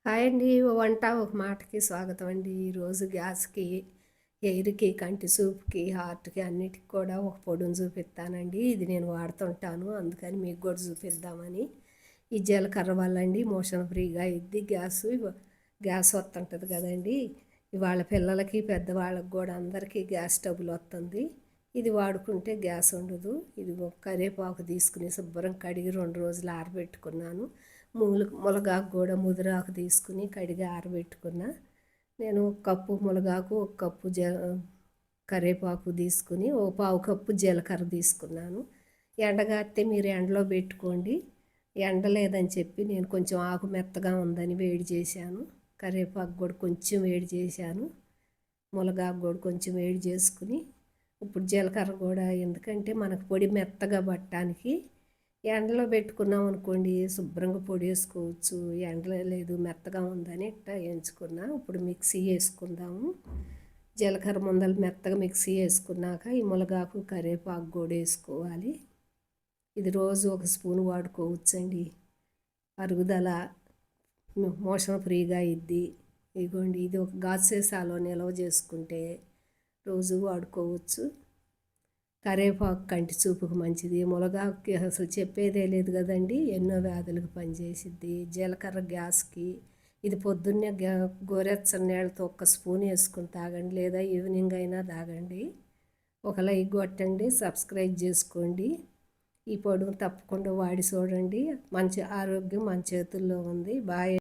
Hi అండి. వంట ఒక మాటకి స్వాగతం అండి. ఈరోజు గ్యాస్‌కి, ఎయిర్‌కి, కంటి చూపుకి, హార్ట్‌కి అన్నిటికి కూడా ఒక పొడిని చూపిస్తానండి. ఇది నేను వాడుతుంటాను. అందుకని మీకు కూడా చూపిద్దామని. ఈ జీలకర్ర వల్ల అండి మోషన్ ఫ్రీగా అయ్యిద్ది. గ్యాస్ వస్తుంటుంది కదండీ! ఇవాళ పిల్లలకి, పెద్దవాళ్ళకి కూడా అందరికీ గ్యాస్ ట్రబుల్ వస్తుంది. ఇది వాడుకుంటే గ్యాస్ ఉండదు. ఇదిగో కరివేపాకు తీసుకుని శుభ్రం కడిగి 2 రోజులు ఆరబెట్టుకున్నాను. ములగాకు కూడా ముదిరాకు తీసుకుని కడిగి ఆరబెట్టుకున్న. నేను ఒక కప్పు ములగాకు, ఒక కప్పు కరివేపాకు తీసుకుని ఓ పావు కప్పు జీలకర్ర తీసుకున్నాను. ఎండగారితే మీరు ఎండలో పెట్టుకోండి. ఎండ లేదని చెప్పి నేను కొంచెం ఆకు మెత్తగా ఉందని వేడి చేశాను. కరివేపాకు కూడా కొంచెం వేడి చేశాను. ములగాకు కూడా కొంచెం వేడి చేసుకుని ఇప్పుడు జీలకర్ర కూడా ఎందుకంటే మనకు పొడి మెత్తగా పట్టడానికి ఎండలో పెట్టుకున్నాం అనుకోండి శుభ్రంగా పొడి వేసుకోవచ్చు. ఎండలో లేదు మెత్తగా ఉందని ఇట్లా వేయించుకున్నా. ఇప్పుడు మిక్సీ వేసుకుందాము. జీలకర్ర ముందలు మెత్తగా మిక్సీ వేసుకున్నాక ఈ ములగాకు కరివేపాకు కూడా వేసుకోవాలి. ఇది రోజు ఒక స్పూన్ వాడుకోవచ్చండి. అరుగుదల, మోషన్ ఫ్రీగా అయ్యిద్ది. ఇదిగోండి ఇది ఒక గాజు సీసాలో నిల్వ చేసుకుంటే రోజు వాడుకోవచ్చు. కరివేపాకు కంటి చూపుకు మంచిది. ములగాకుకి అసలు చెప్పేదే లేదు కదండి, ఎన్నో వ్యాధులకు పనిచేసిద్ది. జీలకర్ర గ్యాస్కి. ఇది పొద్దున్నే గోరెచ్చని నీళ్ళతో ఒక స్పూన్ వేసుకుని తాగండి, లేదా ఈవినింగ్ అయినా తాగండి. ఒక లైక్ కొట్టండి, సబ్స్క్రైబ్ చేసుకోండి. ఈ పొడిని తప్పకుండా వాడి చూడండి. మంచి ఆరోగ్యం మన చేతుల్లో ఉంది. బాయ్.